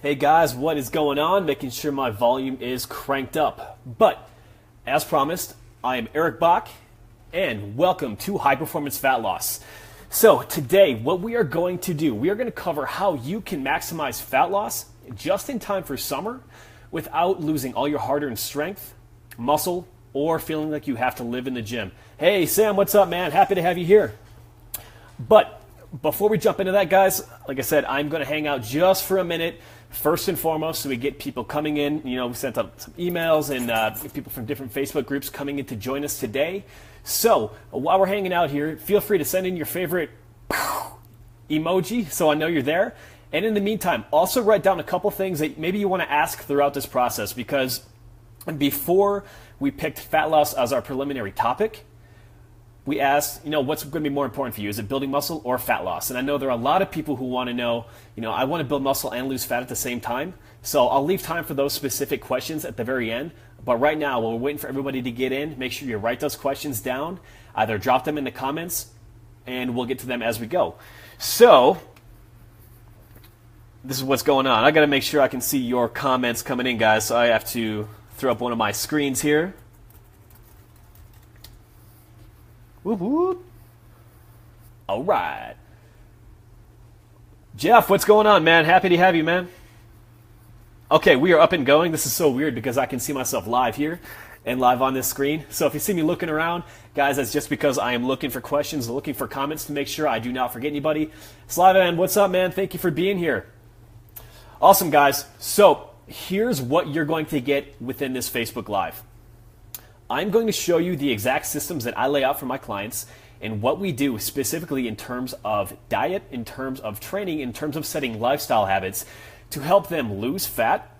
Hey guys, what is going on? Making sure my volume is cranked up. But, as promised, I am Eric Bach, and welcome to High Performance Fat Loss. So today, what we are going to do, we are going to cover how you can maximize fat loss just in time for summer without losing all your hard-earned strength, muscle, or feeling like you have to live in the gym. Hey Sam, what's up, man? Happy to have you here. But before we jump into that, guys, like I said, I'm going to hang out just for a minute. First and foremost, so we get people coming in. You know, we sent out some emails and people from different Facebook groups coming in to join us today. So while we're hanging out here, feel free to send in your favorite emoji so I know you're there. And in the meantime, also write down a couple things that maybe you want to ask throughout this process, because before we picked fat loss as our preliminary topic, we asked, what's going to be more important for you? Is it building muscle or fat loss? And I know there are a lot of people who want to know, I want to build muscle and lose fat at the same time. So I'll leave time for those specific questions at the very end. But right now, while we're waiting for everybody to get in, make sure you write those questions down. Either drop them in the comments, and we'll get to them as we go. So this is what's going on. I got to make sure I can see your comments coming in, guys. So I have to throw up one of my screens here. Whoop, whoop. All right. Jeff, what's going on, man? Happy to have you, man. Okay, we are up and going. This is so weird because I can see myself live here and live on this screen. So if you see me looking around, guys, that's just because I am looking for questions, looking for comments to make sure I do not forget anybody. Slavan, what's up, man? Thank you for being here. Awesome, guys. So here's what you're going to get within this Facebook Live. I'm going to show you the exact systems that I lay out for my clients and what we do specifically in terms of diet, in terms of training, in terms of setting lifestyle habits to help them lose fat,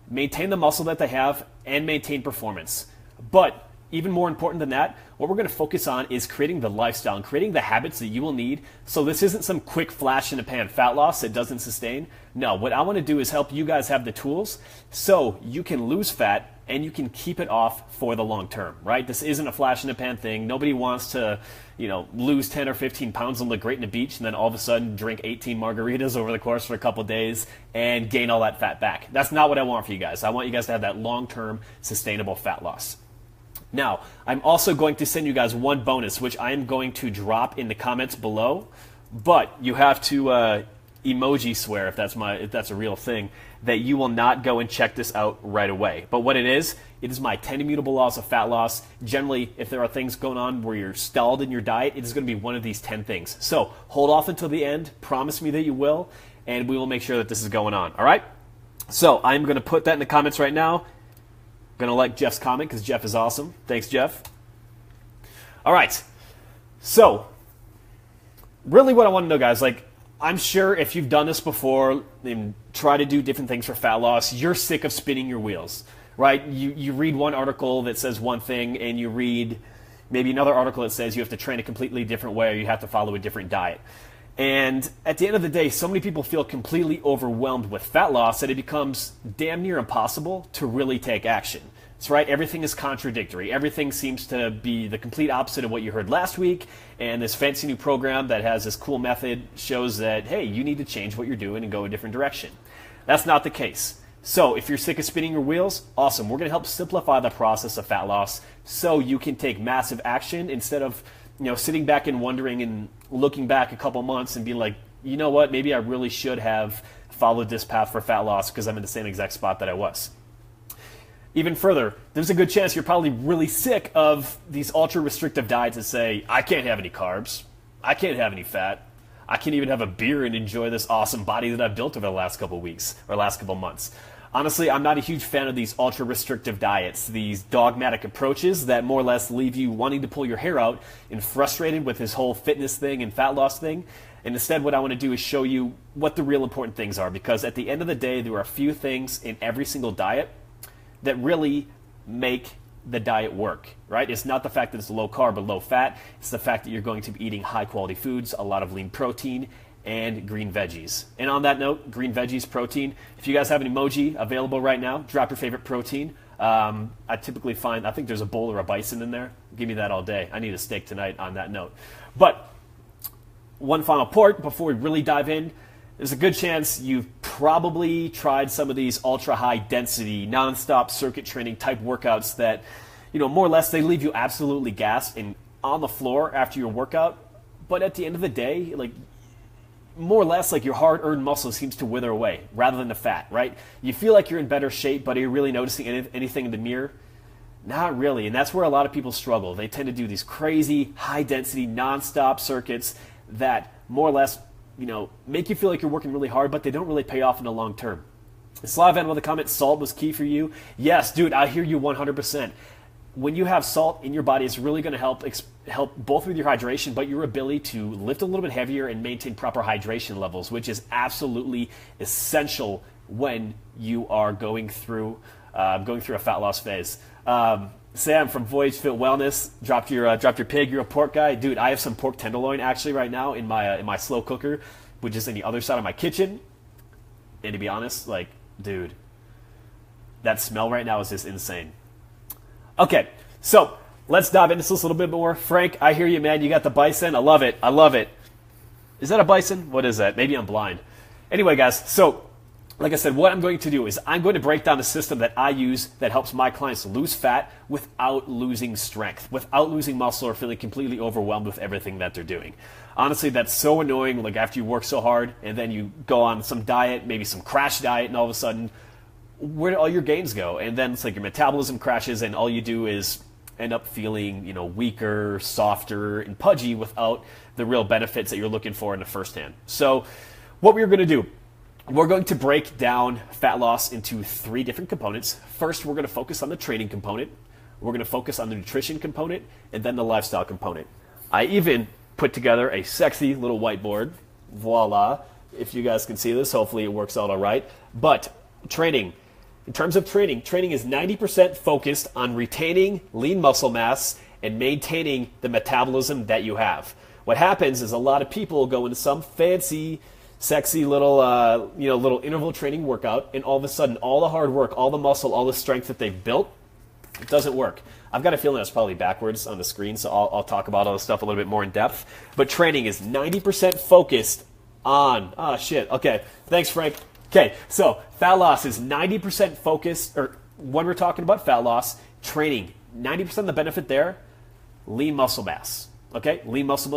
maintain the muscle that they have, and maintain performance. But even more important than that, what we're going to focus on is creating the lifestyle and creating the habits that you will need. So this isn't some quick flash in the pan fat loss that doesn't sustain. No, what I want to do is help you guys have the tools so you can lose fat and you can keep it off for the long term, right? This isn't a flash in the pan thing. Nobody wants to, lose 10 or 15 pounds and look great in the beach and then all of a sudden drink 18 margaritas over the course for a couple of days and gain all that fat back. That's not what I want for you guys. I want you guys to have that long-term sustainable fat loss. Now, I'm also going to send you guys one bonus, which I am going to drop in the comments below, but you have to emoji swear, if that's a real thing, that you will not go and check this out right away. But what it is my 10 immutable laws of fat loss. Generally, if there are things going on where you're stalled in your diet, it is going to be one of these 10 things. So hold off until the end, promise me that you will, and we will make sure that this is going on, all right? So I'm going to put that in the comments right now. I'm going to like Jeff's comment because Jeff is awesome. Thanks, Jeff. All right, so really what I want to know, guys, I'm sure if you've done this before and try to do different things for fat loss, you're sick of spinning your wheels, right? You read one article that says one thing and you read maybe another article that says you have to train a completely different way or you have to follow a different diet. And at the end of the day, so many people feel completely overwhelmed with fat loss that it becomes damn near impossible to really take action. That's right, everything is contradictory. Everything seems to be the complete opposite of what you heard last week, and this fancy new program that has this cool method shows that, hey, you need to change what you're doing and go a different direction. That's not the case. So if you're sick of spinning your wheels, awesome. We're going to help simplify the process of fat loss so you can take massive action instead of sitting back and wondering and looking back a couple months and being like, you know what, maybe I really should have followed this path for fat loss because I'm in the same exact spot that I was. Even further, there's a good chance you're probably really sick of these ultra-restrictive diets that say, I can't have any carbs, I can't have any fat, I can't even have a beer and enjoy this awesome body that I've built over the last couple weeks or last couple months. Honestly, I'm not a huge fan of these ultra-restrictive diets, these dogmatic approaches that more or less leave you wanting to pull your hair out and frustrated with this whole fitness thing and fat loss thing. And instead, what I want to do is show you what the real important things are, because at the end of the day, there are a few things in every single diet that really make the diet work, right? It's not the fact that it's low carb or low fat. It's the fact that you're going to be eating high quality foods, a lot of lean protein, and green veggies. And on that note, green veggies, protein, if you guys have an emoji available right now, drop your favorite protein. I typically find, I think there's a bull or a bison in there. Give me that all day. I need a steak tonight on that note. But one final point before we really dive in, there's a good chance you've probably tried some of these ultra high density, nonstop circuit training type workouts that, more or less they leave you absolutely gassed and on the floor after your workout. But at the end of the day, like, more or less, like, your hard-earned muscle seems to wither away rather than the fat, right? You feel like you're in better shape, but are you really noticing anything in the mirror? Not really, and that's where a lot of people struggle. They tend to do these crazy, high-density, non-stop circuits that more or less, make you feel like you're working really hard, but they don't really pay off in the long term. Slavan with a comment, salt was key for you. Yes, dude, I hear you 100%. When you have salt in your body, it's really going to help both with your hydration, but your ability to lift a little bit heavier and maintain proper hydration levels, which is absolutely essential when you are going through a fat loss phase. Sam from Voyage Fit Wellness dropped your pig. You're a pork guy, dude. I have some pork tenderloin actually right now in my slow cooker, which is in the other side of my kitchen. And to be honest, like, dude, that smell right now is just insane. Okay, so let's dive into this a little bit more. Frank, I hear you, man. You got the bison. I love it. I love it. Is that a bison? What is that? Maybe I'm blind. Anyway, guys, so like I said, what I'm going to do is I'm going to break down the system that I use that helps my clients lose fat without losing strength, without losing muscle or feeling completely overwhelmed with everything that they're doing. Honestly, that's so annoying, like after you work so hard and then you go on some diet, maybe some crash diet, and all of a sudden, where do all your gains go? And then it's like your metabolism crashes and all you do is end up feeling, weaker, softer, and pudgy without the real benefits that you're looking for in the first hand. So what we're going to do, we're going to break down fat loss into 3 different components. First, we're going to focus on the training component. We're going to focus on the nutrition component, and then the lifestyle component. I even put together a sexy little whiteboard. Voila. If you guys can see this, hopefully it works out all right. But training. In terms of training is 90% focused on retaining lean muscle mass and maintaining the metabolism that you have. What happens is a lot of people go into some fancy, sexy little interval training workout, and all of a sudden, all the hard work, all the muscle, all the strength that they've built, it doesn't work. I've got a feeling that's probably backwards on the screen, so I'll talk about all this stuff a little bit more in depth. But training is 90% focused on, okay, thanks, Frank. Okay, so fat loss is 90% focused, or when we're talking about fat loss, training, 90% of the benefit there, lean muscle mass. Okay, lean muscle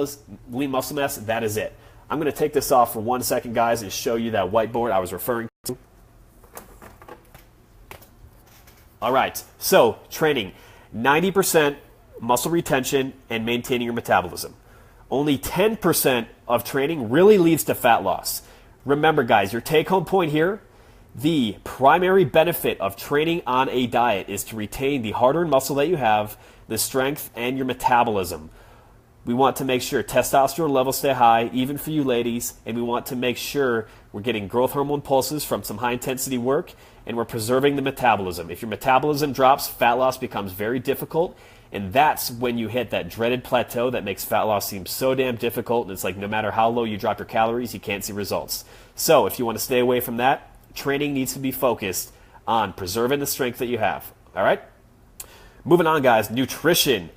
mass, that is it. I'm going to take this off for 1 second, guys, and show you that whiteboard I was referring to. All right, so training, 90% muscle retention and maintaining your metabolism. Only 10% of training really leads to fat loss. Remember, guys, your take-home point here, the primary benefit of training on a diet is to retain the hard-earned muscle that you have, the strength, and your metabolism. We want to make sure testosterone levels stay high, even for you ladies, and we want to make sure we're getting growth hormone pulses from some high-intensity work, and we're preserving the metabolism. If your metabolism drops, fat loss becomes very difficult, and that's when you hit that dreaded plateau that makes fat loss seem so damn difficult, and it's like no matter how low you drop your calories, you can't see results. So if you want to stay away from that, training needs to be focused on preserving the strength that you have. All right? Moving on, guys, nutrition.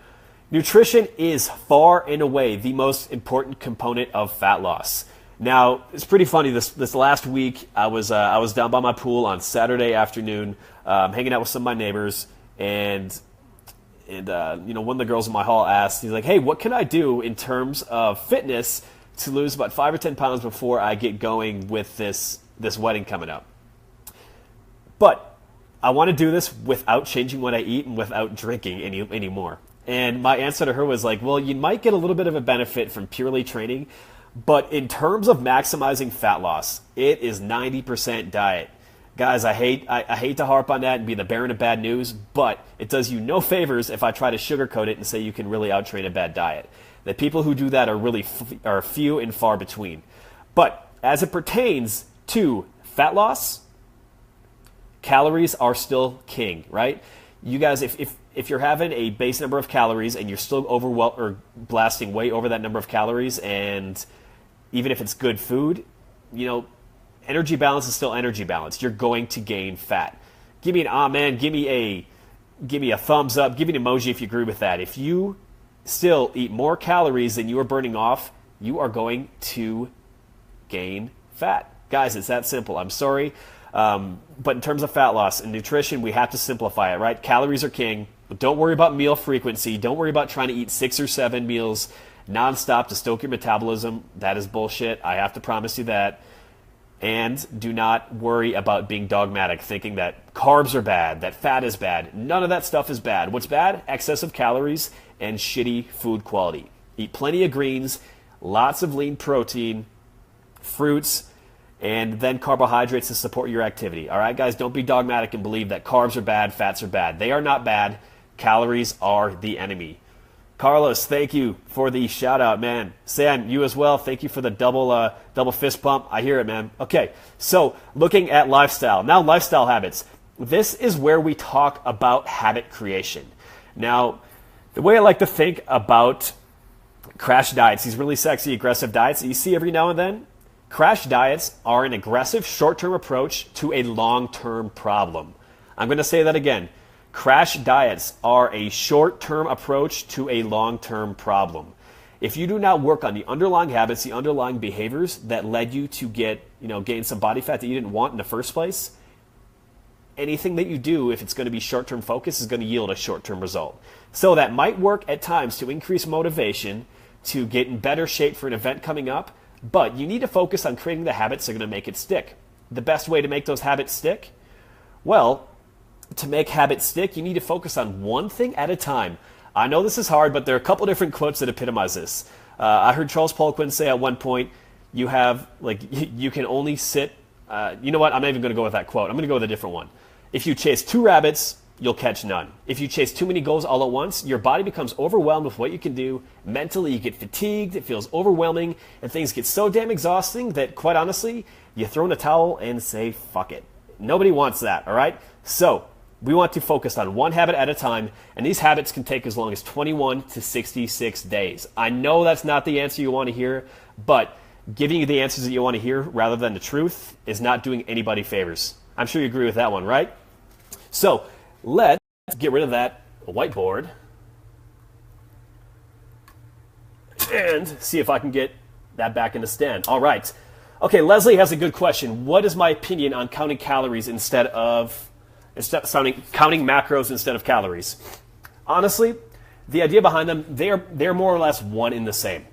Nutrition is far and away the most important component of fat loss. Now, it's pretty funny. This last week, I was down by my pool on Saturday afternoon, hanging out with some of my neighbors, and one of the girls in my hall asked, he's like, "Hey, what can I do in terms of fitness to lose about 5 or 10 pounds before I get going with this wedding coming up?" But I want to do this without changing what I eat and without drinking anymore. And my answer to her was like, well, you might get a little bit of a benefit from purely training, but in terms of maximizing fat loss, it is 90% diet. Guys, I hate to harp on that and be the bearer of bad news, but it does you no favors if I try to sugarcoat it and say you can really outtrain a bad diet. The people who do that are really are few and far between. But as it pertains to fat loss, calories are still king, right? You guys, if you're having a base number of calories and you're still blasting way over that number of calories, and even if it's good food, energy balance is still energy balance. You're going to gain fat. Give me an amen, give me a thumbs up, give me an emoji if you agree with that. If you still eat more calories than you are burning off, you are going to gain fat. Guys, it's that simple. I'm sorry. But in terms of fat loss and nutrition, we have to simplify it, right? Calories are king. Don't worry about meal frequency. Don't worry about trying to eat 6 or 7 meals nonstop to stoke your metabolism. That is bullshit. I have to promise you that. And do not worry about being dogmatic, thinking that carbs are bad, that fat is bad. None of that stuff is bad. What's bad? Excessive calories and shitty food quality. Eat plenty of greens, lots of lean protein, fruits, and then carbohydrates to support your activity. All right, guys, don't be dogmatic and believe that carbs are bad, fats are bad. They are not bad. Calories are the enemy. Carlos, thank you for the shout out, man. Sam, you as well. Thank you for the double fist pump. I hear it, man. Okay, so looking at lifestyle. Now, lifestyle habits. This is where we talk about habit creation. Now, the way I like to think about crash diets, these really sexy, aggressive diets that you see every now and then, crash diets are an aggressive short-term approach to a long-term problem. I'm going to say that again. Crash diets are a short-term approach to a long-term problem. If you do not work on the underlying habits, the underlying behaviors that led you to gain some body fat that you didn't want in the first place, anything that you do, if it's going to be short-term focus, is going to yield a short-term result. So that might work at times to increase motivation, to get in better shape for an event coming up, but you need to focus on creating the habits that are going to make it stick. The best way to make those habits stick? Well, to make habits stick, you need to focus on one thing at a time. I know this is hard, but there are a couple different quotes that epitomize this. I heard Charles Poliquin say at one point, you can only sit, you know what, I'm not even going to go with that quote. I'm going to go with a different one. If you chase 2 rabbits, you'll catch none. If you chase too many goals all at once, your body becomes overwhelmed with what you can do. Mentally, you get fatigued, it feels overwhelming, and things get so damn exhausting that, quite honestly, you throw in a towel and say, fuck it. Nobody wants that, all right? So, we want to focus on one habit at a time, and these habits can take as long as 21 to 66 days. I know that's not the answer you want to hear, but giving you the answers that you want to hear rather than the truth is not doing anybody favors. I'm sure you agree with that one, right? So, let's get rid of that whiteboard and see if I can get that back in the stand. All right. Okay, Leslie has a good question. What is my opinion on counting calories counting macros instead of calories? Honestly, the idea behind them, they're more or less one in the same.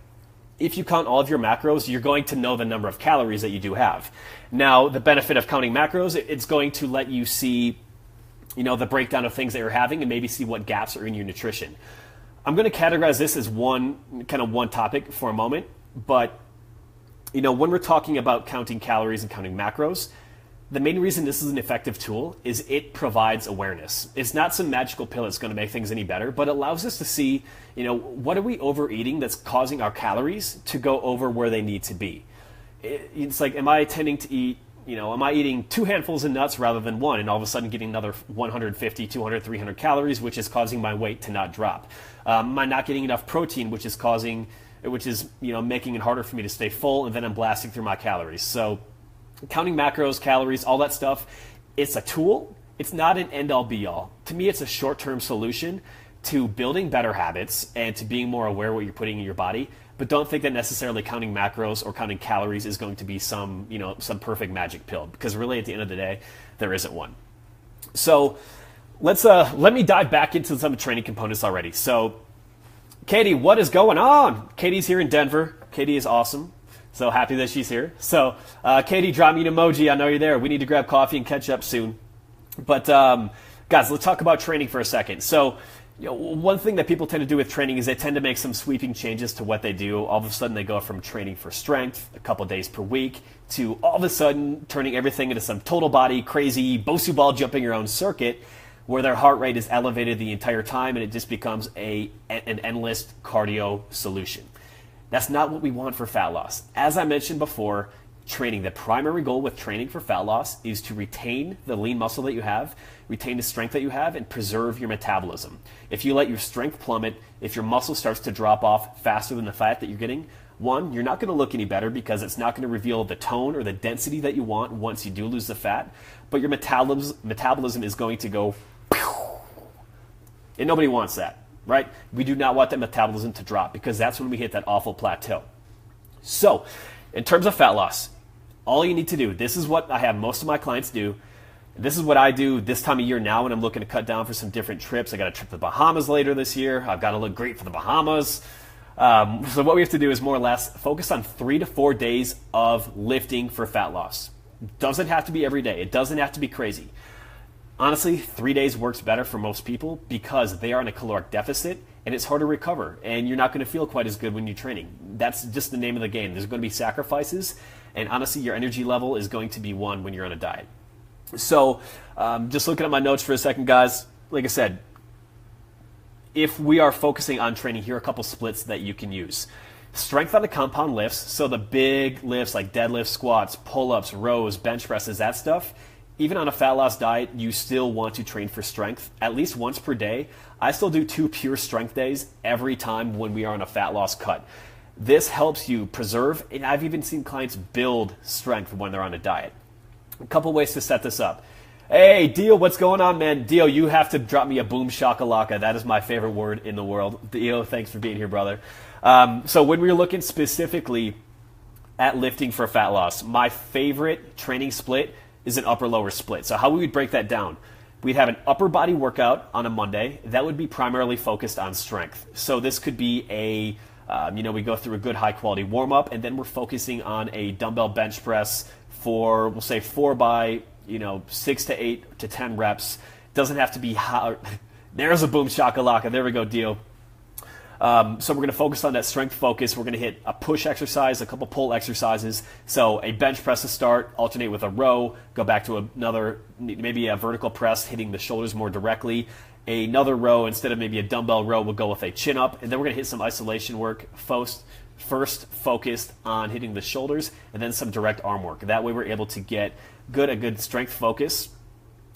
If you count all of your macros, you're going to know the number of calories that you do have. Now, the benefit of counting macros, it's going to let you see, the breakdown of things that you're having and maybe see what gaps are in your nutrition. I'm going to categorize this as one topic for a moment, but when we're talking about counting calories and counting macros, the main reason this is an effective tool is it provides awareness. It's not some magical pill that's going to make things any better, but it allows us to see, what are we overeating that's causing our calories to go over where they need to be? It's like, am I tending to eat, am I eating 2 handfuls of nuts rather than 1 and all of a sudden getting another 150, 200, 300 calories, which is causing my weight to not drop? Am I not getting enough protein, which is making it harder for me to stay full, and then I'm blasting through my calories? So counting macros, calories, all that stuff, it's a tool. It's not an end-all be-all. To me, it's a short-term solution to building better habits and to being more aware of what you're putting in your body. But don't think that necessarily counting macros or counting calories is going to be some perfect magic pill, because really at the end of the day, there isn't one. So let me dive back into some training components already. So Katie, what is going on? Katie's here in Denver. Katie is awesome. So happy that she's here. So Katie, drop me an emoji. I know you're there. We need to grab coffee and catch up soon. But guys, let's talk about training for a second. So one thing that people tend to do with training is they tend to make some sweeping changes to what they do. All of a sudden they go from training for strength a couple days per week to all of a sudden turning everything into some total body, crazy, Bosu ball jumping your own circuit where their heart rate is elevated the entire time and it just becomes an endless cardio solution. That's not what we want for fat loss. As I mentioned before, the primary goal with training for fat loss is to retain the lean muscle that you have, retain the strength that you have, and preserve your metabolism. If you let your strength plummet, if your muscle starts to drop off faster than the fat that you're getting, one, you're not going to look any better because it's not going to reveal the tone or the density that you want once you do lose the fat, but your metabolism is going to go, and nobody wants that. Right? We do not want that metabolism to drop because that's when we hit that awful plateau. So, in terms of fat loss, All you need to do, this is what I have most of my clients do. This is what I do this time of year now when I'm looking to cut down for some different trips. I got a trip to the Bahamas later this year. I've got to look great for the Bahamas. So what we have to do is more or less focus on 3 to 4 days of lifting for fat loss. Doesn't have to be every day. It doesn't have to be crazy. Honestly, 3 days works better for most people because they are in a caloric deficit and it's hard to recover and you're not going to feel quite as good when you're training. That's just the name of the game. There's going to be sacrifices, and honestly, your energy level is going to be one when you're on a diet. So just looking at my notes for a second, guys, like I said, if we are focusing on training, here are a couple splits that you can use. Strength on the compound lifts, so the big lifts like deadlifts, squats, pull-ups, rows, bench presses, that stuff. Even on a fat loss diet, you still want to train for strength at least once per day. I still do 2 pure strength days every time when we are on a fat loss cut. This helps you preserve, and I've even seen clients build strength when they're on a diet. A couple ways to set this up. Hey, Dio, what's going on, man? Dio, you have to drop me a boom shakalaka. That is my favorite word in the world. Dio, thanks for being here, brother. So when we're looking specifically at lifting for fat loss, my favorite training split is an upper-lower split. So how we would break that down, we'd have an upper body workout on a Monday. That would be primarily focused on strength. So this could be a, we go through a good high-quality warm-up, and then we're focusing on a dumbbell bench press for, we'll say 4 by 6 to 8 to 10 reps. Doesn't have to be hard. There's a boom shakalaka. There we go, Dio. So we're going to focus on that strength focus. We're going to hit a push exercise, a couple pull exercises. So a bench press to start, alternate with a row, go back to another, maybe a vertical press, hitting the shoulders more directly. Another row, instead of maybe a dumbbell row, we'll go with a chin up. And then we're going to hit some isolation work first focused on hitting the shoulders, and then some direct arm work. That way we're able to get a good strength focus.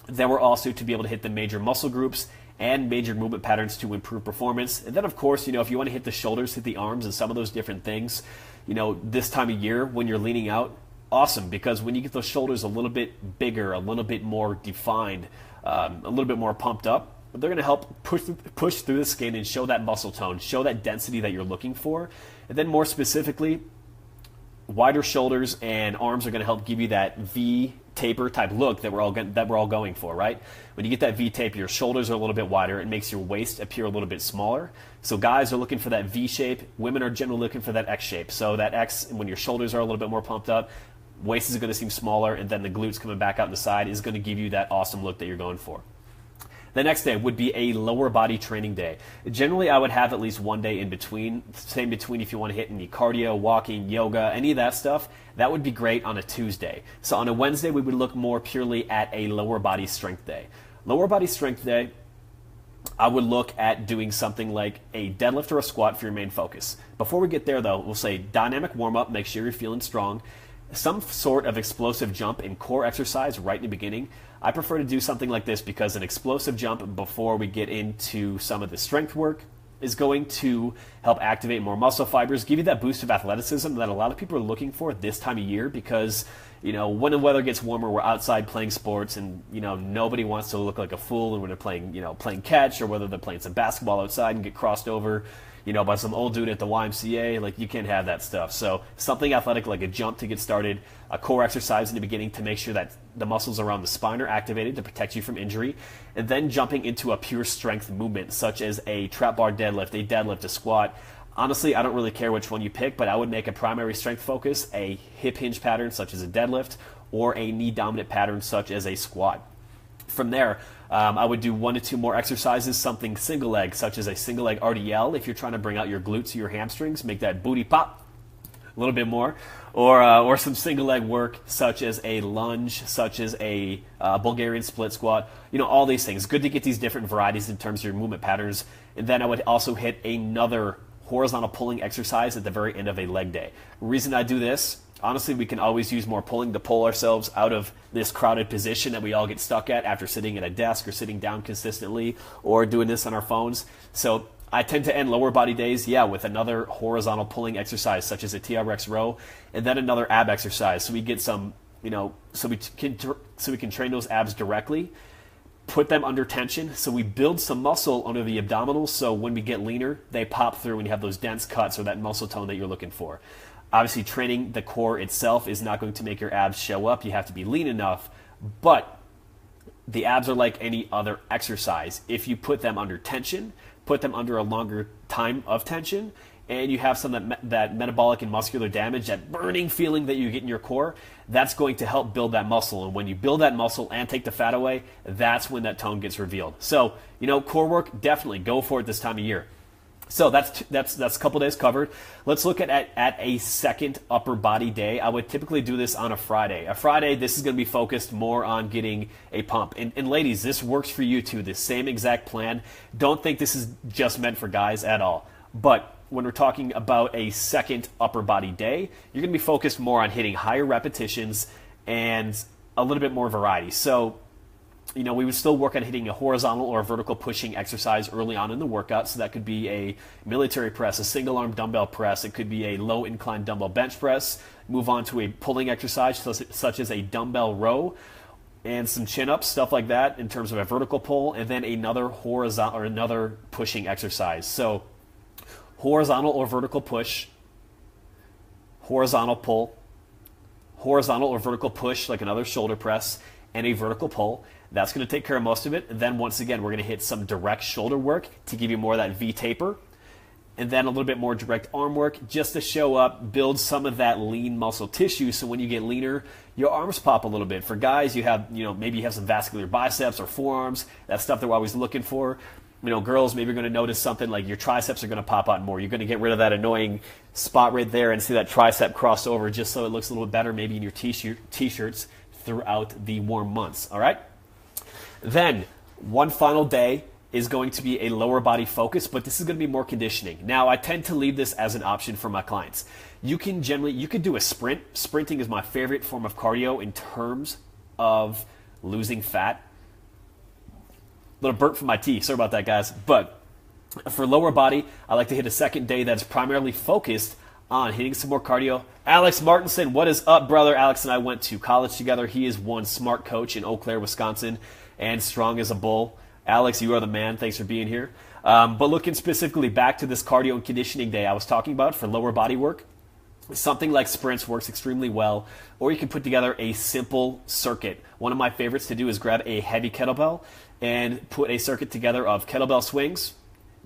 Then we're also to be able to hit the major muscle groups and major movement patterns to improve performance. And then of course, if you want to hit the shoulders, hit the arms, and some of those different things, this time of year when you're leaning out, awesome, because when you get those shoulders a little bit bigger, a little bit more defined, a little bit more pumped up, they're going to help push through the skin and show that muscle tone, show that density that you're looking for. And then more specifically, wider shoulders and arms are going to help give you that V taper type look that we're all going for, right? When you get that V taper, your shoulders are a little bit wider. It makes your waist appear a little bit smaller. So guys are looking for that V shape. Women are generally looking for that X shape. So that X, when your shoulders are a little bit more pumped up, waist is going to seem smaller, and then the glutes coming back out on the side is going to give you that awesome look that you're going for. The next day would be a lower body training day. Generally, I would have at least one day in between. Same between if you want to hit any cardio, walking, yoga, any of that stuff. That would be great on a Tuesday. So on a Wednesday, we would look more purely at a lower body strength day. Lower body strength day, I would look at doing something like a deadlift or a squat for your main focus. Before we get there, though, we'll say dynamic warm-up, make sure you're feeling strong. Some sort of explosive jump and core exercise right in the beginning. I prefer to do something like this because an explosive jump before we get into some of the strength work is going to help activate more muscle fibers, give you that boost of athleticism that a lot of people are looking for this time of year because, when the weather gets warmer, we're outside playing sports and, nobody wants to look like a fool when they're playing catch, or whether they're playing some basketball outside and get crossed over, by some old dude at the YMCA. Like, you can't have that stuff. So something athletic like a jump to get started, a core exercise in the beginning to make sure that the muscles around the spine are activated to protect you from injury, and then jumping into a pure strength movement such as a trap bar deadlift, a squat. Honestly, I don't really care which one you pick, but I would make a primary strength focus, a hip hinge pattern such as a deadlift, or a knee dominant pattern such as a squat. From there, I would do 1 to 2 more exercises, something single leg, such as a single leg RDL if you're trying to bring out your glutes or your hamstrings, make that booty pop a little bit more, or some single leg work such as a lunge, such as a Bulgarian split squat, all these things. Good to get these different varieties in terms of your movement patterns. And then I would also hit another horizontal pulling exercise at the very end of a leg day. The reason I do this, honestly, we can always use more pulling to pull ourselves out of this crowded position that we all get stuck at after sitting at a desk or sitting down consistently or doing this on our phones. So I tend to end lower body days, with another horizontal pulling exercise such as a TRX row, and then another ab exercise. So we get some, so we can train those abs directly, put them under tension, so we build some muscle under the abdominals. So when we get leaner, they pop through and you have those dense cuts or that muscle tone that you're looking for. Obviously, training the core itself is not going to make your abs show up. You have to be lean enough, but the abs are like any other exercise. If you put them under tension, put them under a longer time of tension, and you have some of that metabolic and muscular damage, that burning feeling that you get in your core, that's going to help build that muscle. And when you build that muscle and take the fat away, that's when that tone gets revealed. So, core work, definitely go for it this time of year. So that's a couple days covered. Let's look at a second upper body day. I would typically do this on a Friday. A Friday, this is going to be focused more on getting a pump. And ladies, this works for you too. The same exact plan. Don't think this is just meant for guys at all. But when we're talking about a second upper body day, you're going to be focused more on hitting higher repetitions and a little bit more variety. So, we would still work on hitting a horizontal or a vertical pushing exercise early on in the workout. So that could be a military press, a single arm dumbbell press. It could be a low incline dumbbell bench press. Move on to a pulling exercise such as a dumbbell row and some chin ups, stuff like that in terms of a vertical pull, and then another horizontal or another pushing exercise. So horizontal or vertical push, horizontal pull, horizontal or vertical push like another shoulder press, and a vertical pull. That's going to take care of most of it. And then once again, we're going to hit some direct shoulder work to give you more of that V taper. And then a little bit more direct arm work just to show up, build some of that lean muscle tissue. So when you get leaner, your arms pop a little bit. For guys, you have, maybe you have some vascular biceps or forearms. That's stuff that we're always looking for. Girls, maybe you're going to notice something like your triceps are going to pop out more. You're going to get rid of that annoying spot right there and see that tricep cross over just so it looks a little bit better maybe in your t-shirts throughout the warm months. All right? Then, one final day is going to be a lower body focus, but this is going to be more conditioning. Now, I tend to leave this as an option for my clients. You could do a sprint. Sprinting is my favorite form of cardio in terms of losing fat. A little burp from my tea. Sorry about that, guys. But for lower body, I like to hit a second day that's primarily focused on hitting some more cardio. Alex Martinson, what is up, brother? Alex and I went to college together. He is one smart coach in Eau Claire, Wisconsin, and strong as a bull. Alex, you are the man. Thanks for being here. But looking specifically back to this cardio and conditioning day I was talking about for lower body work, something like sprints works extremely well, or you can put together a simple circuit. One of my favorites to do is grab a heavy kettlebell and put a circuit together of kettlebell swings,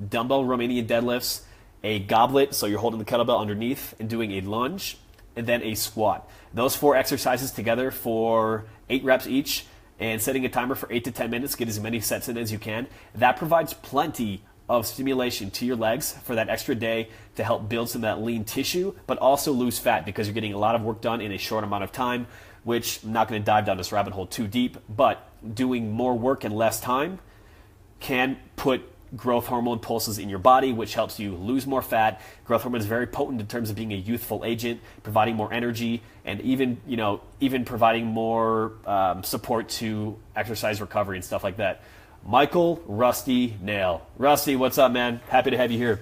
dumbbell Romanian deadlifts, a goblet, so you're holding the kettlebell underneath and doing a lunge, and then a squat. Those 4 exercises together for 8 reps each, and setting a timer for 8 to 10 minutes, get as many sets in as you can. That provides plenty of stimulation to your legs for that extra day to help build some of that lean tissue, but also lose fat because you're getting a lot of work done in a short amount of time, which I'm not going to dive down this rabbit hole too deep, but doing more work in less time can put growth hormone pulses in your body, which helps you lose more fat. Growth hormone is very potent in terms of being a youthful agent, providing more energy, and even providing more support to exercise recovery and stuff like that. Michael Rusty Nail. Rusty, what's up, man? Happy to have you here.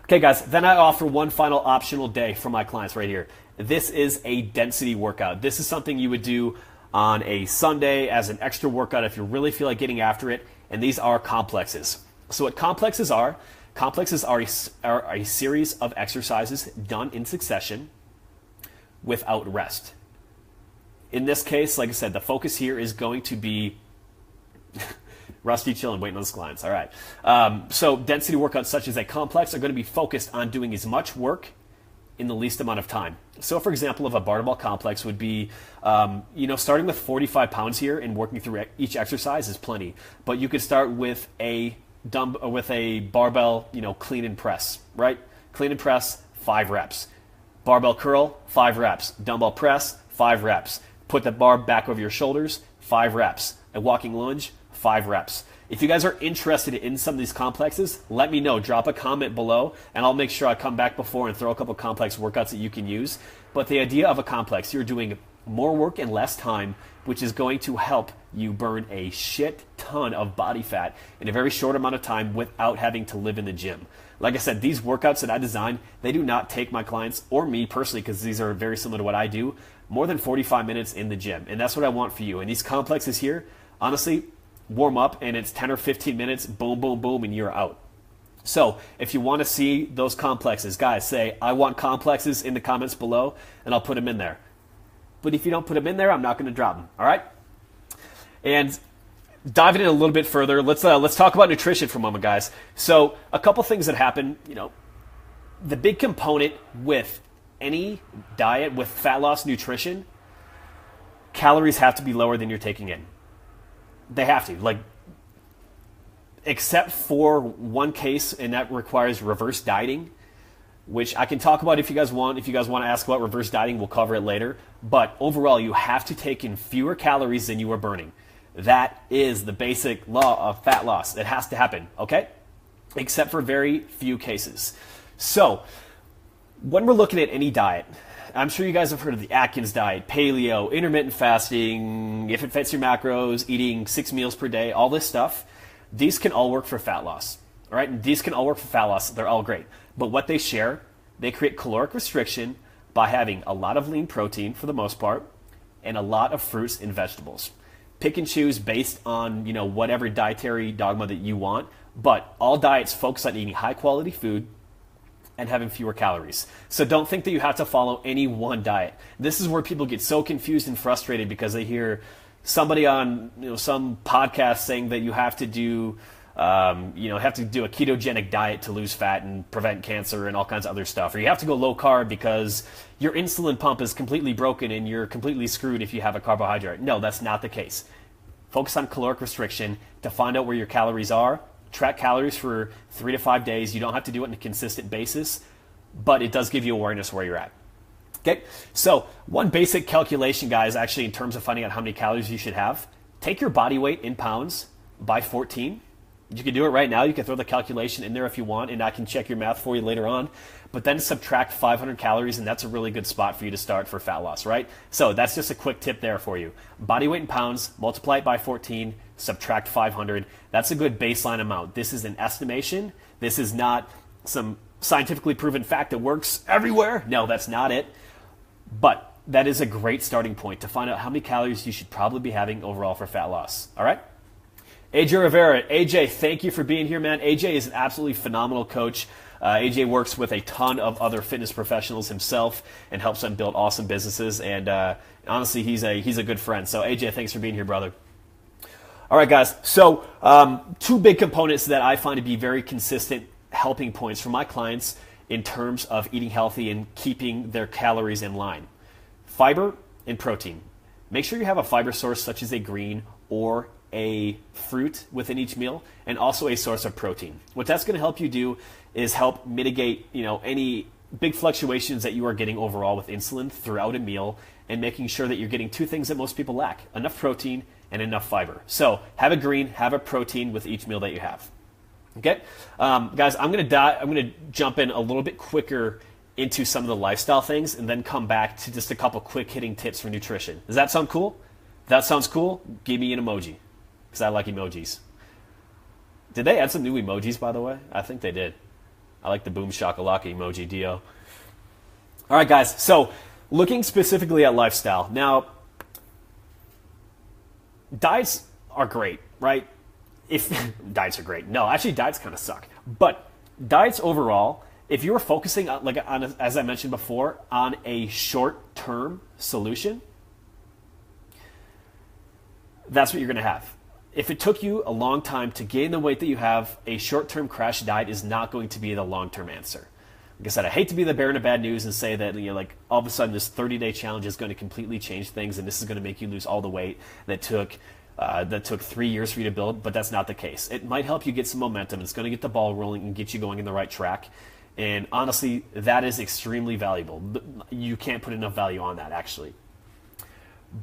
Okay, guys, then I offer one final optional day for my clients right here. This is a density workout. This is something you would do on a Sunday as an extra workout if you really feel like getting after it, and these are complexes. So what complexes are a series of exercises done in succession without rest. In this case, like I said, the focus here is going to be Rusty chilling, waiting on his clients. All right. So density workouts such as a complex are going to be focused on doing as much work in the least amount of time. So for example, if a barbell complex would be, starting with 45 pounds here and working through each exercise is plenty. But you could start with a barbell, clean and press, right? Clean and press, 5 reps. Barbell curl, 5 reps. Dumbbell press, 5 reps. Put the bar back over your shoulders, 5 reps. A walking lunge, 5 reps. If you guys are interested in some of these complexes, let me know. Drop a comment below, and I'll make sure I come back before and throw a couple complex workouts that you can use. But the idea of a complex, you're doing more work in less time, which is going to help you burn a shit ton of body fat in a very short amount of time without having to live in the gym. Like I said, these workouts that I design, they do not take my clients or me personally, because these are very similar to what I do, more than 45 minutes in the gym. And that's what I want for you. And these complexes here, honestly, warm up and it's 10 or 15 minutes, boom, boom, boom, and you're out. So if you want to see those complexes, guys, say, I want complexes in the comments below, and I'll put them in there. But if you don't put them in there, I'm not going to drop them, all right? And diving in a little bit further, let's talk about nutrition for a moment, guys. So a couple things that happen, the big component with any diet with fat loss nutrition, calories have to be lower than you're taking in. They have to, except for one case, and that requires reverse dieting, which I can talk about if you guys want. If you guys want to ask about reverse dieting, we'll cover it later. But overall, you have to take in fewer calories than you are burning. That is the basic law of fat loss. It has to happen, okay? Except for very few cases. So when we're looking at any diet, I'm sure you guys have heard of the Atkins diet, paleo, intermittent fasting, if it fits your macros, eating 6 meals per day, all this stuff. These can all work for fat loss, all right? And these can all work for fat loss. They're all great. But what they share, they create caloric restriction by having a lot of lean protein for the most part and a lot of fruits and vegetables. Pick and choose based on, whatever dietary dogma that you want, but all diets focus on eating high quality food and having fewer calories. So don't think that you have to follow any one diet. This is where people get so confused and frustrated because they hear somebody on some podcast saying that you have to do a ketogenic diet to lose fat and prevent cancer and all kinds of other stuff, or you have to go low carb because your insulin pump is completely broken and you're completely screwed if you have a carbohydrate. No, that's not the case. Focus on caloric restriction to find out where your calories are. Track calories for 3 to 5 days. You don't have to do it on a consistent basis, but it does give you awareness where you're at. Okay, so one basic calculation, guys, actually in terms of finding out how many calories you should have, take your body weight in pounds by 14. You can do it right now. You can throw the calculation in there if you want, and I can check your math for you later on. But then subtract 500 calories, and that's a really good spot for you to start for fat loss, right? So that's just a quick tip there for you. Body weight in pounds, multiply it by 14, subtract 500. That's a good baseline amount. This is an estimation. This is not some scientifically proven fact that works everywhere. No, that's not it. But that is a great starting point to find out how many calories you should probably be having overall for fat loss. All right? AJ Rivera. AJ, thank you for being here, man. AJ is an absolutely phenomenal coach. AJ works with a ton of other fitness professionals himself and helps them build awesome businesses. And honestly, he's a good friend. So AJ, thanks for being here, brother. All right, guys. So two big components that I find to be very consistent helping points for my clients in terms of eating healthy and keeping their calories in line. Fiber and protein. Make sure you have a fiber source such as a green or a fruit within each meal, and also a source of protein. What that's going to help you do is help mitigate, any big fluctuations that you are getting overall with insulin throughout a meal, and making sure that you're getting two things that most people lack: enough protein and enough fiber. So have a green, have a protein with each meal that you have. Okay, guys, I'm gonna jump in a little bit quicker into some of the lifestyle things, and then come back to just a couple quick hitting tips for nutrition. Does that sound cool? If that sounds cool, give me an emoji, because I like emojis. Did they add some new emojis, by the way? I think they did. I like the boom shakalaka emoji, Dio. All right, guys, so looking specifically at lifestyle. Now, diets are great, right? Diets are great. No, actually, diets kind of suck. But diets overall, if you were focusing on, as I mentioned before, on a short-term solution, that's what you're going to have. If it took you a long time to gain the weight that you have, a short-term crash diet is not going to be the long-term answer. Like I said, I hate to be the bearer of bad news and say that all of a sudden this 30-day challenge is going to completely change things and this is going to make you lose all the weight that took 3 years for you to build, but that's not the case. It might help you get some momentum. It's going to get the ball rolling and get you going in the right track. And honestly, that is extremely valuable. You can't put enough value on that, actually.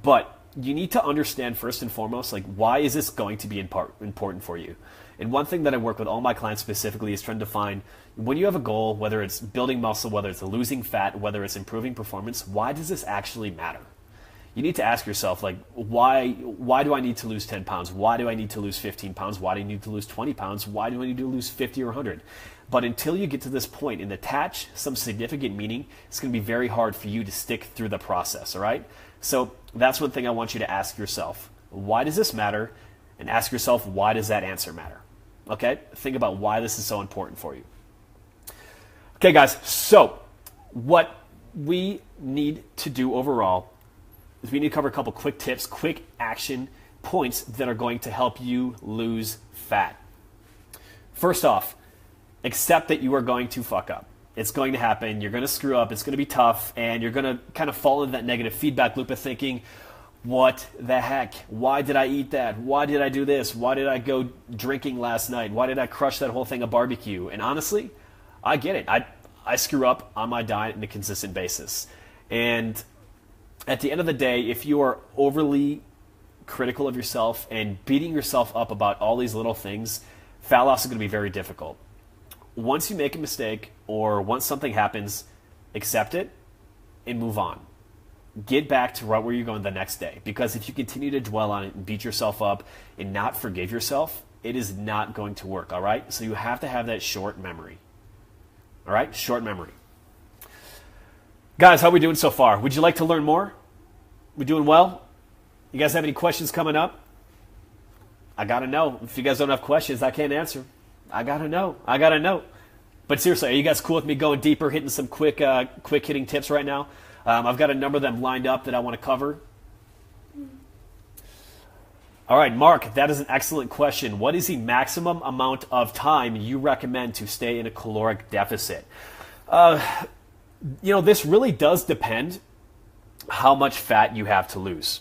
But you need to understand first and foremost, why is this going to be important for you? And one thing that I work with all my clients specifically is trying to find, when you have a goal, whether it's building muscle, whether it's losing fat, whether it's improving performance, why does this actually matter? You need to ask yourself, why do I need to lose 10 pounds? Why do I need to lose 15 pounds? Why do I need to lose 20 pounds? Why do I need to lose 50 or 100? But until you get to this point and attach some significant meaning, it's going to be very hard for you to stick through the process, all right? So that's one thing I want you to ask yourself. Why does this matter? And ask yourself, why does that answer matter? Okay? Think about why this is so important for you. Okay, guys, so what we need to do overall is we need to cover a couple quick tips, quick action points that are going to help you lose fat. First off, accept that you are going to fuck up. It's going to happen. You're going to screw up. It's going to be tough, and you're going to kind of fall into that negative feedback loop of thinking, what the heck? Why did I eat that? Why did I do this? Why did I go drinking last night? Why did I crush that whole thing of barbecue? And honestly, I get it. I screw up on my diet on a consistent basis. And at the end of the day, if you are overly critical of yourself and beating yourself up about all these little things, fat loss is going to be very difficult. Once you make a mistake or once something happens, accept it and move on. Get back to right where you're going the next day. Because if you continue to dwell on it and beat yourself up and not forgive yourself, it is not going to work, all right? So you have to have that short memory. All right? Short memory. Guys, how are we doing so far? Would you like to learn more? We doing well? You guys have any questions coming up? I got to know. If you guys don't have questions, I can't answer. I got to know. I got to know. But seriously, are you guys cool with me going deeper, hitting some quick hitting tips right now? I've got a number of them lined up that I want to cover. All right, Mark, that is an excellent question. What is the maximum amount of time you recommend to stay in a caloric deficit? This really does depend how much fat you have to lose.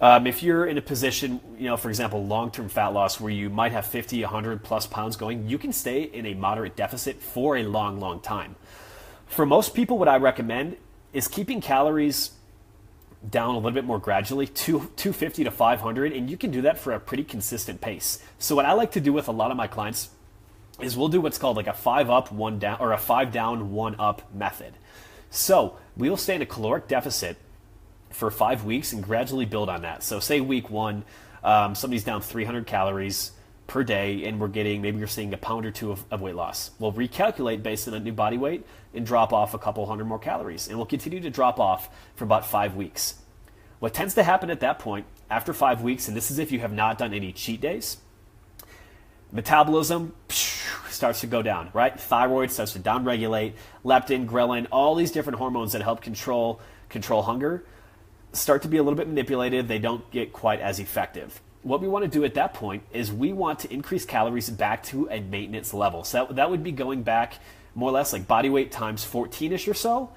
If you're in a position, for example, long-term fat loss where you might have 50, 100 plus pounds going, you can stay in a moderate deficit for a long, long time. For most people, what I recommend is keeping calories down a little bit more gradually, 250 to 500, and you can do that for a pretty consistent pace. So what I like to do with a lot of my clients is we'll do what's called like a 5 up, 1 down, or a 5 down, 1 up method. So we'll stay in a caloric deficit for 5 weeks and gradually build on that. So say week 1, somebody's down 300 calories per day and maybe you're seeing a pound or two of weight loss. We'll recalculate based on a new body weight and drop off a couple hundred more calories. And we'll continue to drop off for about 5 weeks. What tends to happen at that point, after 5 weeks, and this is if you have not done any cheat days, metabolism starts to go down, right? Thyroid starts to downregulate, leptin, ghrelin, all these different hormones that help control hunger start to be a little bit manipulated. They don't get quite as effective. What we want to do at that point is we want to increase calories back to a maintenance level. So that would be going back more or less like body weight times 14-ish or so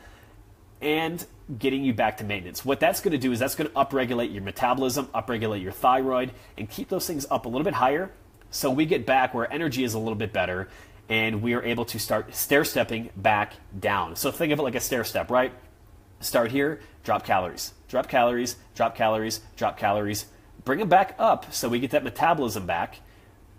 and getting you back to maintenance. What that's going to do is that's going to upregulate your metabolism, upregulate your thyroid, and keep those things up a little bit higher so we get back where energy is a little bit better and we are able to start stair-stepping back down. So think of it like a stair step, right? Start here, drop calories, drop calories, drop calories, drop calories, bring them back up so we get that metabolism back,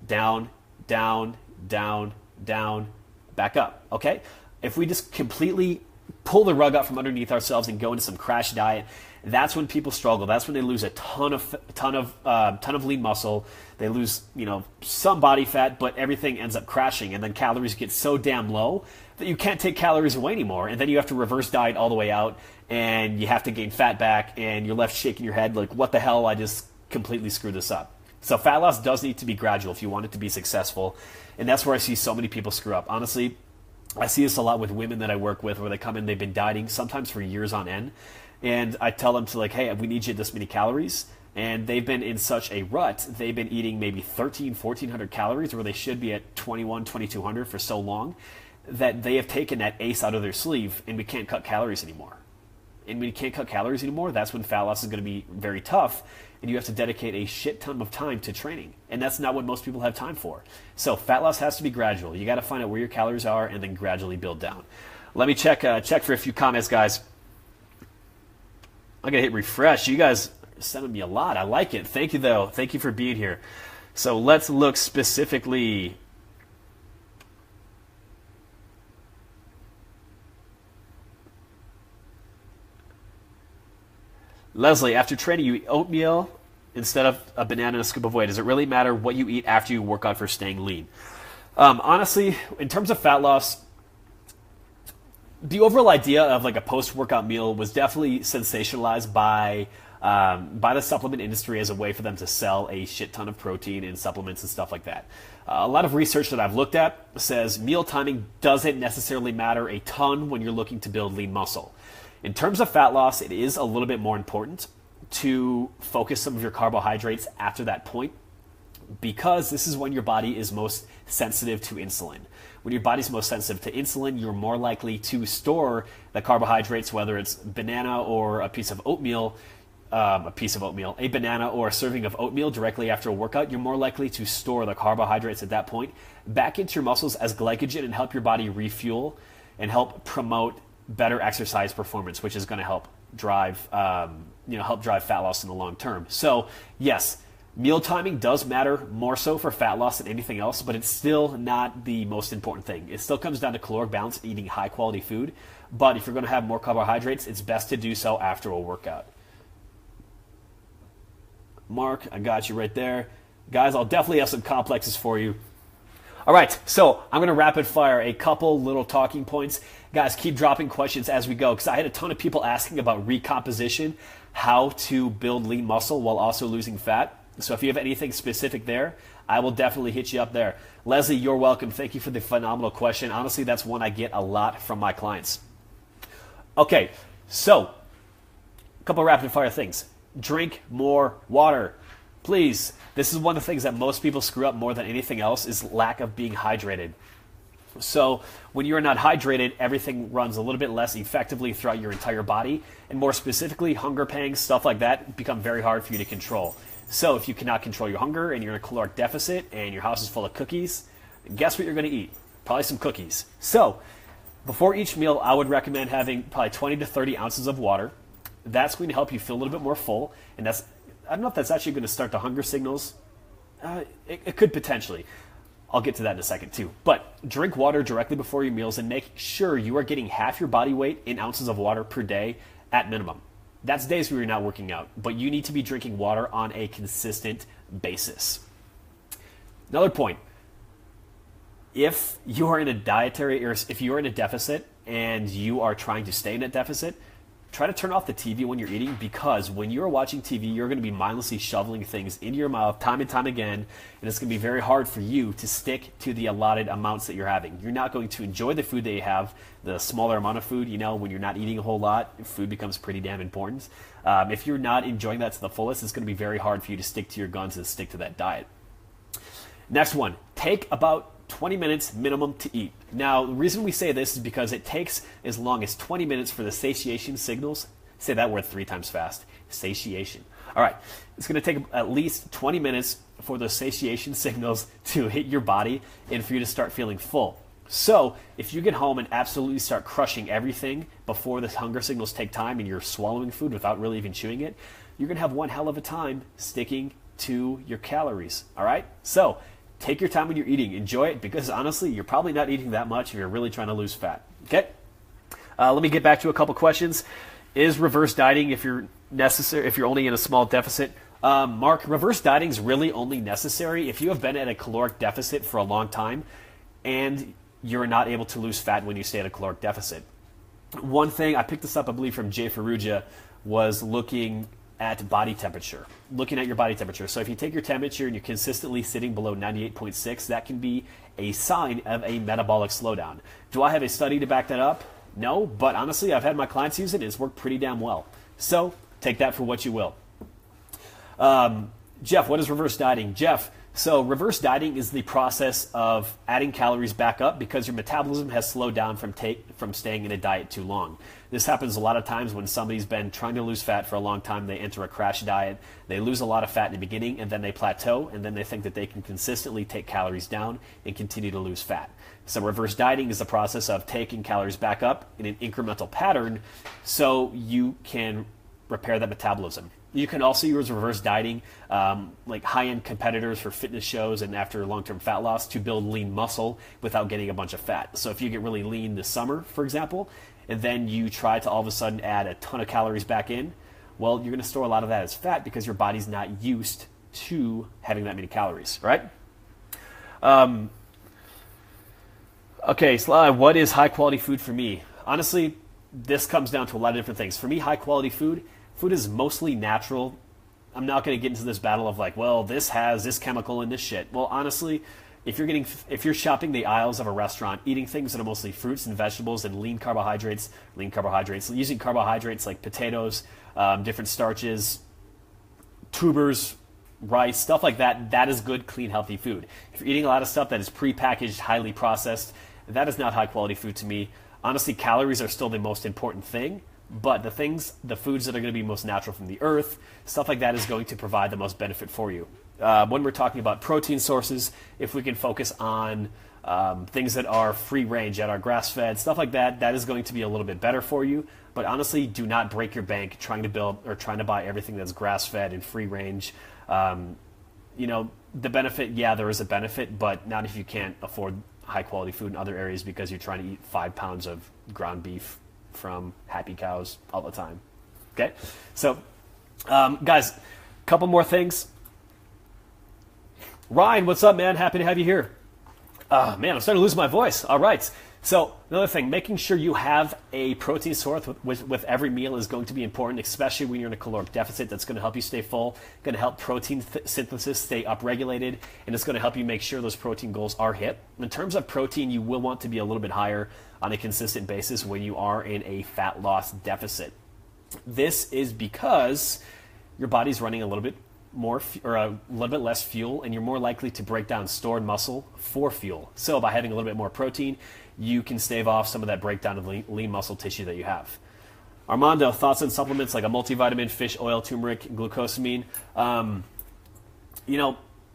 down, down, down, down, back up, okay? If we just completely pull the rug out from underneath ourselves and go into some crash diet, that's when people struggle. That's when they lose a ton of lean muscle. They lose, some body fat, but everything ends up crashing, and then calories get so damn low that you can't take calories away anymore, and then you have to reverse diet all the way out, and you have to gain fat back, and you're left shaking your head like, what the hell, I just completely screwed this up. So fat loss does need to be gradual if you want it to be successful, and that's where I see so many people screw up. Honestly, I see this a lot with women that I work with where they come in, they've been dieting sometimes for years on end, and I tell them hey, we need you at this many calories, and they've been in such a rut, they've been eating maybe 1,400 calories where they should be at 2,200 for so long that they have taken that ace out of their sleeve and we can't cut calories anymore. And when you can't cut calories anymore, that's when fat loss is going to be very tough, and you have to dedicate a shit ton of time to training, and that's not what most people have time for. So fat loss has to be gradual. You got to find out where your calories are and then gradually build down. Let me check for a few comments, guys. I'm going to hit refresh. You guys are sending me a lot. I like it. Thank you, though. Thank you for being here. So let's look specifically. Leslie, after training, you eat oatmeal instead of a banana and a scoop of whey. Does it really matter what you eat after you work out for staying lean? Honestly, in terms of fat loss, the overall idea of like a post-workout meal was definitely sensationalized by by the supplement industry as a way for them to sell a shit ton of protein and supplements and stuff like that. A lot of research that I've looked at says meal timing doesn't necessarily matter a ton when you're looking to build lean muscle. In terms of fat loss, it is a little bit more important to focus some of your carbohydrates after that point, because this is when your body is most sensitive to insulin. When your body's most sensitive to insulin, you're more likely to store the carbohydrates, whether it's banana or a piece of oatmeal, a banana or a serving of oatmeal directly after a workout. You're more likely to store the carbohydrates at that point back into your muscles as glycogen and help your body refuel and help promote better exercise performance, which is going to help drive fat loss in the long term. So yes, meal timing does matter more so for fat loss than anything else, but it's still not the most important thing. It still comes down to caloric balance and eating high quality food. But if you're going to have more carbohydrates, it's best to do so after a workout. Mark, I got you right there. Guys, I'll definitely have some complexes for you. All right, so I'm going to rapid fire a couple little talking points. Guys, keep dropping questions as we go, because I had a ton of people asking about recomposition, how to build lean muscle while also losing fat. So if you have anything specific there, I will definitely hit you up there. Leslie, you're welcome. Thank you for the phenomenal question. Honestly, that's one I get a lot from my clients. Okay, so a couple rapid fire things. Drink more water, please. This is one of the things that most people screw up more than anything else, is lack of being hydrated. So when you're not hydrated, everything runs a little bit less effectively throughout your entire body, and more specifically, hunger pangs, stuff like that, become very hard for you to control. So if you cannot control your hunger and you're in a caloric deficit and your house is full of cookies, guess what you're going to eat? Probably some cookies. So before each meal, I would recommend having probably 20 to 30 ounces of water. That's going to help you feel a little bit more full, and I don't know if that's actually going to start the hunger signals. It could potentially. I'll get to that in a second too. But drink water directly before your meals and make sure you are getting half your body weight in ounces of water per day at minimum. That's days where you're not working out, but you need to be drinking water on a consistent basis. Another point, if you are in a dietary, or if you are in a deficit and you are trying to stay in a deficit, try to turn off the TV when you're eating, because when you're watching TV, you're going to be mindlessly shoveling things into your mouth time and time again, and it's going to be very hard for you to stick to the allotted amounts that you're having. You're not going to enjoy the food that you have, the smaller amount of food. When you're not eating a whole lot, food becomes pretty damn important. If you're not enjoying that to the fullest, it's going to be very hard for you to stick to your guns and stick to that diet. Next one, take about 20 minutes minimum to eat. Now, the reason we say this is because it takes as long as 20 minutes for the satiation signals. Say that word 3 times fast. Satiation. All right. It's going to take at least 20 minutes for those satiation signals to hit your body and for you to start feeling full. So if you get home and absolutely start crushing everything before the hunger signals take time and you're swallowing food without really even chewing it, you're going to have one hell of a time sticking to your calories. All right? So take your time when you're eating. Enjoy it, because honestly, you're probably not eating that much if you're really trying to lose fat. Okay? Let me get back to a couple questions. Is reverse dieting if you're only in a small deficit? Mark, reverse dieting is really only necessary if you have been at a caloric deficit for a long time and you're not able to lose fat when you stay at a caloric deficit. One thing, I picked this up, I believe, from Jay Ferrugia, was looking at body temperature, looking at your body temperature. So if you take your temperature and you're consistently sitting below 98.6, that can be a sign of a metabolic slowdown. Do I have a study to back that up? No, but honestly, I've had my clients use it and it's worked pretty damn well. So take that for what you will. Jeff, what is reverse dieting? Jeff, so reverse dieting is the process of adding calories back up because your metabolism has slowed down from staying in a diet too long. This happens a lot of times when somebody's been trying to lose fat for a long time. They enter a crash diet. They lose a lot of fat in the beginning, and then they plateau, and then they think that they can consistently take calories down and continue to lose fat. So reverse dieting is the process of taking calories back up in an incremental pattern so you can repair that metabolism. You can also use reverse dieting, like high-end competitors for fitness shows and after long-term fat loss, to build lean muscle without getting a bunch of fat. So if you get really lean this summer, for example, and then you try to all of a sudden add a ton of calories back in, well, you're going to store a lot of that as fat because your body's not used to having that many calories, right? Okay, so what is high-quality food for me? Honestly, this comes down to a lot of different things. For me, high-quality food, Food is mostly natural. I'm not going to get into this battle of like, well, this has this chemical in this shit. Well, honestly, if you're shopping the aisles of a restaurant, eating things that are mostly fruits and vegetables and lean carbohydrates, using carbohydrates like potatoes, different starches, tubers, rice, stuff like that, that is good, clean, healthy food. If you're eating a lot of stuff that is prepackaged, highly processed, that is not high quality food to me. Honestly, calories are still the most important thing, but the foods that are going to be most natural from the earth, stuff like that is going to provide the most benefit for you. When we're talking about protein sources, if we can focus on things that are free range, that are grass fed, stuff like that, that is going to be a little bit better for you. But honestly, do not break your bank trying to buy everything that's grass fed and free range. The benefit, yeah, there is a benefit, but not if you can't afford high quality food in other areas because you're trying to eat 5 pounds of ground beef from Happy Cows all the time. Okay, so guys, couple more things. Ryan, what's up, man? Happy to have you here. Man, I'm starting to lose my voice. All right. So another thing, making sure you have a protein source with every meal is going to be important, especially when you're in a caloric deficit. That's going to help you stay full, going to help protein synthesis stay upregulated, and it's going to help you make sure those protein goals are hit. In terms of protein, you will want to be a little bit higher on a consistent basis when you are in a fat loss deficit. This is because your body's running a little bit less fuel, and you're more likely to break down stored muscle for fuel. So by having a little bit more protein, you can stave off some of that breakdown of lean muscle tissue that you have. Armando, thoughts on supplements like a multivitamin, fish oil, turmeric, glucosamine?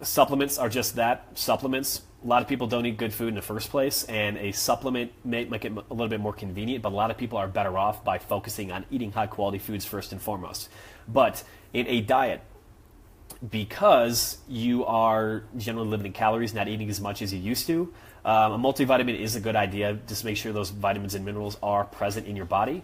Supplements are just that, supplements. A lot of people don't eat good food in the first place, and a supplement may make it a little bit more convenient, but a lot of people are better off by focusing on eating high quality foods first and foremost. But in a diet, because you are generally limiting calories, not eating as much as you used to, a multivitamin is a good idea. Just make sure those vitamins and minerals are present in your body.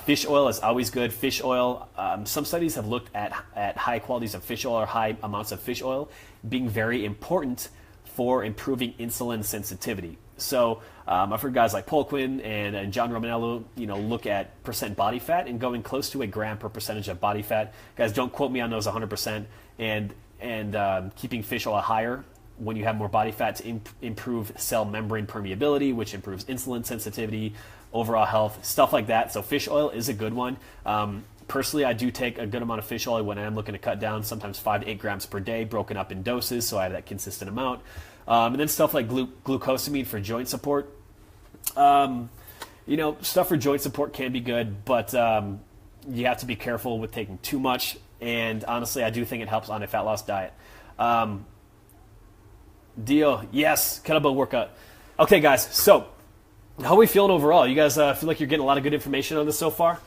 Fish oil is always good. Fish oil, some studies have looked at high qualities of fish oil or high amounts of fish oil being very important for improving insulin sensitivity. So I've heard guys like Polquin and John Romanello, look at percent body fat and going close to a gram per percentage of body fat. Guys, don't quote me on those 100%. And keeping fish oil higher when you have more body fat to improve cell membrane permeability, which improves insulin sensitivity, overall health, stuff like that. So fish oil is a good one. Personally, I do take a good amount of fish oil when I'm looking to cut down, sometimes 5 to 8 grams per day, broken up in doses, so I have that consistent amount. And then stuff like glucosamine for joint support. Stuff for joint support can be good, but you have to be careful with taking too much. And honestly, I do think it helps on a fat loss diet. Dio, yes, kettlebell workout. Okay, guys, so how are we feeling overall? You guys feel like you're getting a lot of good information on this so far?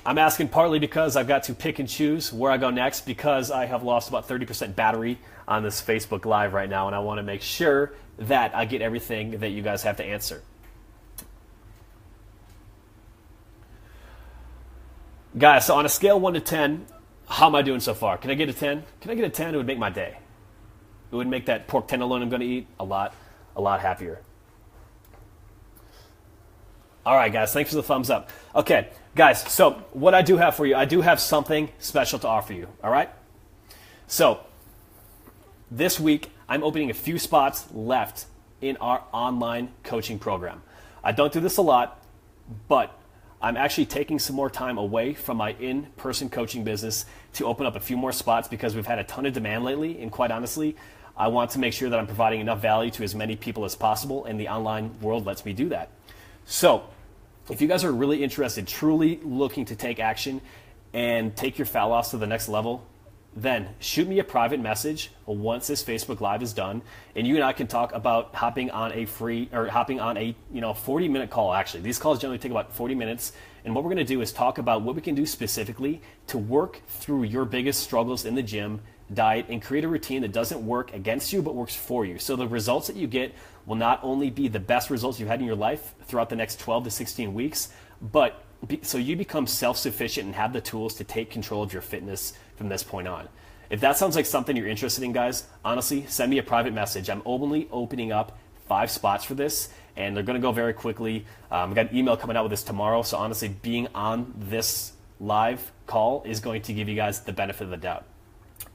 I'm asking partly because I've got to pick and choose where I go next because I have lost about 30% battery on this Facebook Live right now, and I want to make sure that I get everything that you guys have to answer. Guys, so on a scale 1 to 10, how am I doing so far? Can I get a 10? Can I get a 10? It would make my day. It would make that pork tenderloin I'm going to eat a lot happier. All right, guys, thanks for the thumbs up. Okay, guys, so what I do have for you, I do have something special to offer you, all right? So this week, I'm opening a few spots left in our online coaching program. I don't do this a lot, but I'm actually taking some more time away from my in-person coaching business to open up a few more spots because we've had a ton of demand lately, and quite honestly, I want to make sure that I'm providing enough value to as many people as possible, and the online world lets me do that. So if you guys are really interested, truly looking to take action and take your fat loss to the next level, then shoot me a private message once this Facebook Live is done, and you and I can talk about hopping on a 40-minute call. Actually, these calls generally take about 40 minutes, and what we're going to do is talk about what we can do specifically to work through your biggest struggles in the gym, diet, and create a routine that doesn't work against you but works for you. So the results that you get will not only be the best results you've had in your life throughout the next 12 to 16 weeks, but so you become self-sufficient and have the tools to take control of your fitness from this point on. If that sounds like something you're interested in, guys, honestly, send me a private message. I'm only opening up 5 spots for this, and they're going to go very quickly. I've got an email coming out with this tomorrow, so honestly, being on this live call is going to give you guys the benefit of the doubt.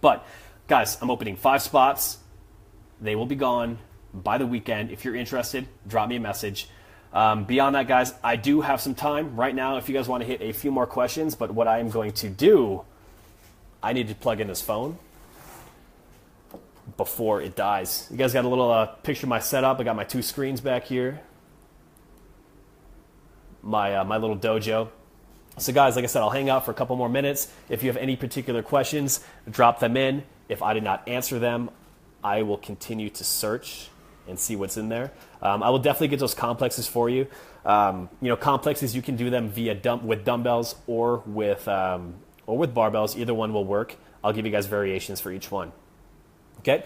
But guys, I'm opening 5 spots. They will be gone by the weekend. If you're interested, drop me a message. Beyond that, guys, I do have some time right now if you guys want to hit a few more questions. But what I am going to do, I need to plug in this phone before it dies. You guys got a little picture of my setup. I got my 2 screens back here. My little dojo. So guys, like I said, I'll hang out for a couple more minutes. If you have any particular questions, drop them in. If I did not answer them, I will continue to search and see what's in there. I will definitely get those complexes for you. Complexes, you can do them via with dumbbells or with barbells. Either one will work. I'll give you guys variations for each one. Okay?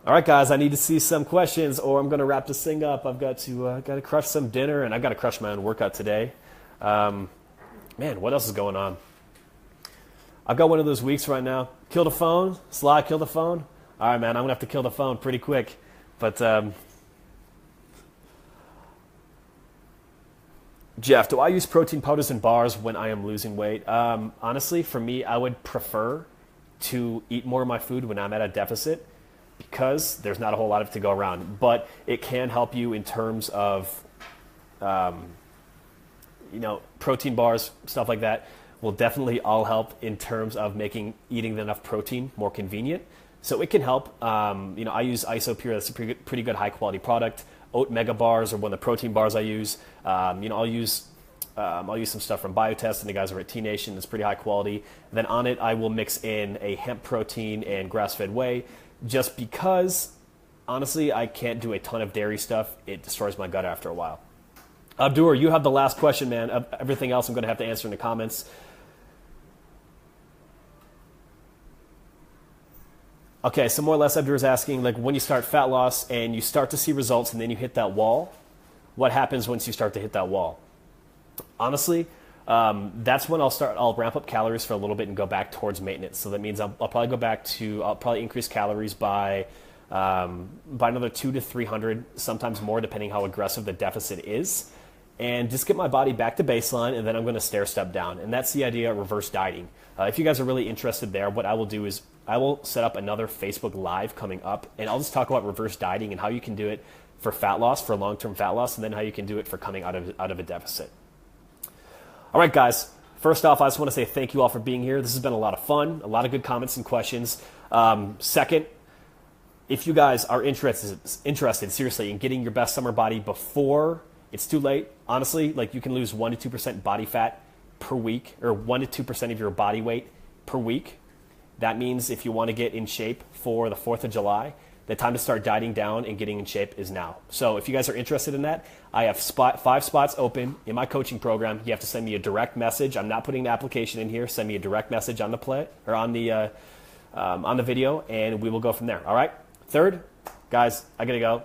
All right, guys, I need to see some questions or I'm going to wrap this thing up. I've got to crush some dinner, and I've got to crush my own workout today. Man, what else is going on? I've got one of those weeks right now. Kill the phone. Sly, kill the phone. All right, man, I'm going to have to kill the phone pretty quick. But, Jeff, do I use protein powders and bars when I am losing weight? Honestly, for me, I would prefer to eat more of my food when I'm at a deficit because there's not a whole lot of it to go around. But it can help you in terms of, protein bars, stuff like that will definitely all help in terms of making eating enough protein more convenient. So it can help. I use Isopure. That's a pretty good high quality product. Oat Mega Bars are one of the protein bars I use. I'll use some stuff from Biotest and the guys over at T Nation. It's pretty high quality. Then on it, I will mix in a hemp protein and grass-fed whey, just because honestly I can't do a ton of dairy stuff. It destroys my gut after a while. Abdur, you have the last question, man. Everything else I'm going to have to answer in the comments. Okay, so more or less Abdur is asking, like, when you start fat loss and you start to see results and then you hit that wall, what happens once you start to hit that wall? Honestly, that's when I'll ramp up calories for a little bit and go back towards maintenance. So that means I'll probably increase calories by another 200 to 300, sometimes more, depending how aggressive the deficit is. And just get my body back to baseline, and then I'm going to stair step down. And that's the idea of reverse dieting. If you guys are really interested there, what I will do is I will set up another Facebook Live coming up, and I'll just talk about reverse dieting and how you can do it for fat loss, for long-term fat loss, and then how you can do it for coming out of a deficit. All right, guys. First off, I just want to say thank you all for being here. This has been a lot of fun, a lot of good comments and questions. Second, if you guys are interested seriously in getting your best summer body before it's too late, honestly, like you can lose 1% to 2% body fat per week, or 1% to 2% of your body weight per week. That means if you want to get in shape for the 4th of July, the time to start dieting down and getting in shape is now. So if you guys are interested in that, I have 5 spots open in my coaching program. You have to send me a direct message. I'm not putting the application in here. Send me a direct message on the video, and we will go from there. All right. Third, guys, I gotta go.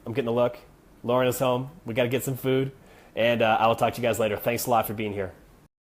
I'm getting a look. Lauren is home. We got to get some food, and I will talk to you guys later. Thanks a lot for being here.